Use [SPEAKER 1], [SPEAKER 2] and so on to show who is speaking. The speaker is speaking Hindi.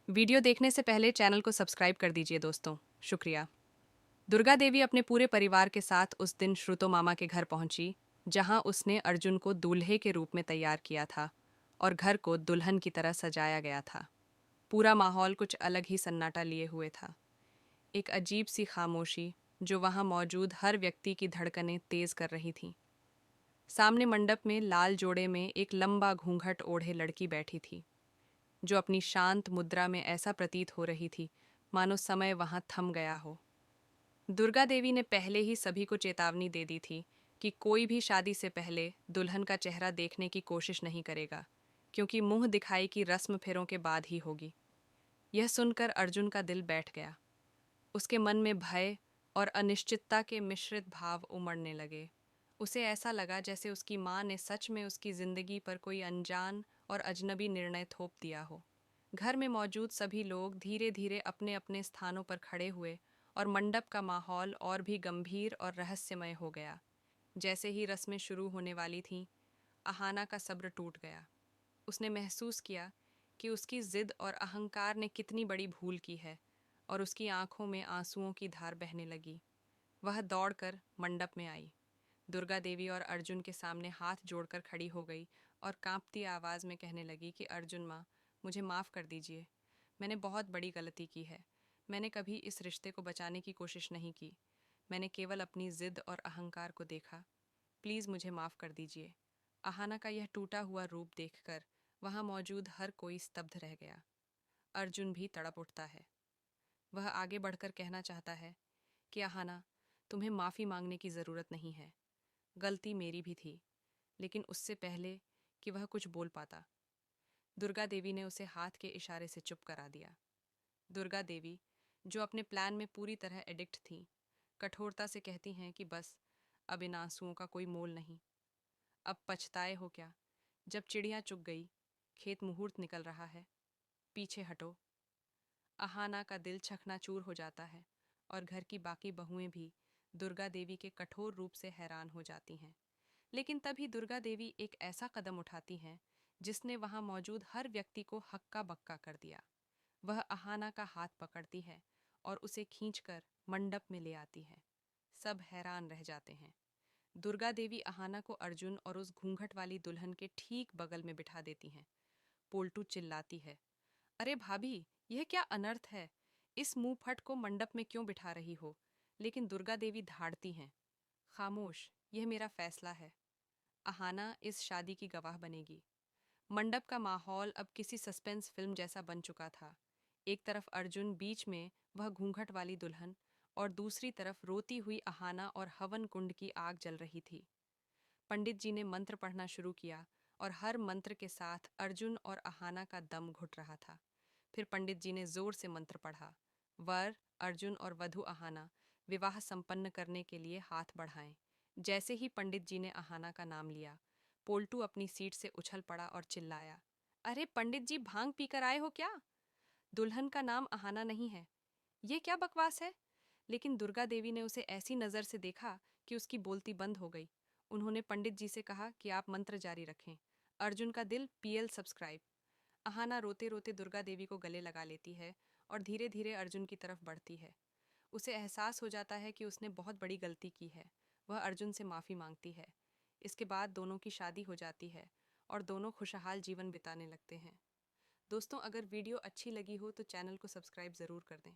[SPEAKER 1] वीडियो देखने से पहले चैनल को सब्सक्राइब कर दीजिए दोस्तों। शुक्रिया। दुर्गा देवी अपने पूरे परिवार के साथ उस दिन श्रुतो मामा के घर पहुंची, जहां उसने अर्जुन को दूल्हे के रूप में तैयार किया था और घर को दुल्हन की तरह सजाया गया था। पूरा माहौल कुछ अलग ही सन्नाटा लिए हुए था। एक अजीब सी खामोशी जो वहां मौजूद हर व्यक्ति की धड़कनें तेज कर रही थी। सामने मंडप में लाल जोड़े में एक लंबा घूंघट ओढ़े लड़की बैठी थी, जो अपनी शांत मुद्रा में ऐसा प्रतीत हो रही थी मानो समय वहां थम गया हो। दुर्गा देवी ने पहले ही सभी को चेतावनी दे दी थी कि कोई भी शादी से पहले दुल्हन का चेहरा देखने की कोशिश नहीं करेगा, क्योंकि मुंह दिखाई की रस्म फेरों के बाद ही होगी। यह सुनकर अर्जुन का दिल बैठ गया। उसके मन में भय और अनिश्चितता के मिश्रित भाव उमड़ने लगे। उसे ऐसा लगा जैसे उसकी माँ ने सच में उसकी जिंदगी पर कोई अनजान और अजनबी निर्णय थोप दिया हो। घर में मौजूद सभी लोग धीरे धीरे अपने अपने स्थानों पर खड़े हुए और मंडप का माहौल और भी गंभीर और रहस्यमय हो गया। जैसे ही रस्में शुरू होने वाली थीं, अहाना का सब्र टूट गया। उसने महसूस किया कि उसकी जिद और अहंकार ने कितनी बड़ी भूल की है, और उसकी आंखों में आंसुओं की धार बहने लगी। वह दौड़कर मंडप में आई, दुर्गा देवी और अर्जुन के सामने हाथ जोड़कर खड़ी हो गई और कांपती आवाज़ में कहने लगी कि अर्जुन माँ, मुझे माफ़ कर दीजिए। मैंने बहुत बड़ी गलती की है। मैंने कभी इस रिश्ते को बचाने की कोशिश नहीं की। मैंने केवल अपनी जिद और अहंकार को देखा। प्लीज़ मुझे माफ़ कर दीजिए। अहाना का यह टूटा हुआ रूप देखकर वहाँ मौजूद हर कोई स्तब्ध रह गया। अर्जुन भी तड़प उठता है। वह आगे बढ़कर कहना चाहता है कि अहाना, तुम्हें माफ़ी मांगने की ज़रूरत नहीं है। गलती मेरी भी थी। लेकिन उससे पहले कि वह कुछ बोल पाता, दुर्गा देवी ने उसे हाथ के इशारे से चुप करा दिया। दुर्गा देवी, जो अपने प्लान में पूरी तरह एडिक्ट थीं, कठोरता से कहती हैं कि बस, अब इन आंसुओं का कोई मोल नहीं। अब पछताए हो क्या? जब चिड़िया चुग गई, खेत मुहूर्त निकल रहा है। पीछे हटो। अहाना का दिल चकनाचूर हो जाता है और घर की बाकी बहुएं भी दुर्गा देवी के कठोर रूप से हैरान हो जाती हैं। लेकिन तभी दुर्गा देवी एक ऐसा कदम उठाती हैं जिसने वहां मौजूद हर व्यक्ति को हक्का बक्का कर दिया। वह अहाना का हाथ पकड़ती है और उसे खींचकर मंडप में ले आती है। सब हैरान रह जाते हैं। दुर्गा देवी अहाना को अर्जुन और उस घूंघट वाली दुल्हन के ठीक बगल में बिठा देती हैं। पोल्टू चिल्लाती है, अरे भाभी, यह क्या अनर्थ है? इस मुंह फट को मंडप में क्यों बिठा रही हो? लेकिन दुर्गा देवी धाड़ती हैं, खामोश, यह मेरा फैसला है। अहाना इस शादी की गवाह बनेगी। मंडप का माहौल अब किसी सस्पेंस फिल्म जैसा बन चुका था। एक तरफ अर्जुन, बीच में वह घूंघट वाली दुल्हन, और दूसरी तरफ रोती हुई अहाना और हवन कुंड की आग जल रही थी। पंडित जी ने मंत्र पढ़ना शुरू किया और हर मंत्र के साथ अर्जुन और अहाना का दम घुट रहा था। फिर पंडित जी ने जोर से मंत्र पढ़ा, वर अर्जुन और वधु अहाना विवाह संपन्न करने के लिए हाथ बढ़ाएं। जैसे ही पंडित जी ने अहाना का नाम लिया, पोल्टू अपनी सीट से उछल पड़ा और चिल्लाया, अरे पंडित जी, भांग पीकर आए हो क्या? दुल्हन का नाम अहाना नहीं है। ये क्या बकवास है? लेकिन दुर्गा देवी ने उसे ऐसी नज़र से देखा कि उसकी बोलती बंद हो गई। उन्होंने पंडित जी से कहा कि आप मंत्र जारी रखें। अर्जुन का दिल पीएल सब्सक्राइब। अहाना रोते रोते दुर्गा देवी को गले लगा लेती है और धीरे धीरे अर्जुन की तरफ बढ़ती है। उसे एहसास हो जाता है कि उसने बहुत बड़ी गलती की है। वह अर्जुन से माफ़ी मांगती है। इसके बाद दोनों की शादी हो जाती है और दोनों खुशहाल जीवन बिताने लगते हैं। दोस्तों, अगर वीडियो अच्छी लगी हो तो चैनल को सब्सक्राइब ज़रूर कर दें।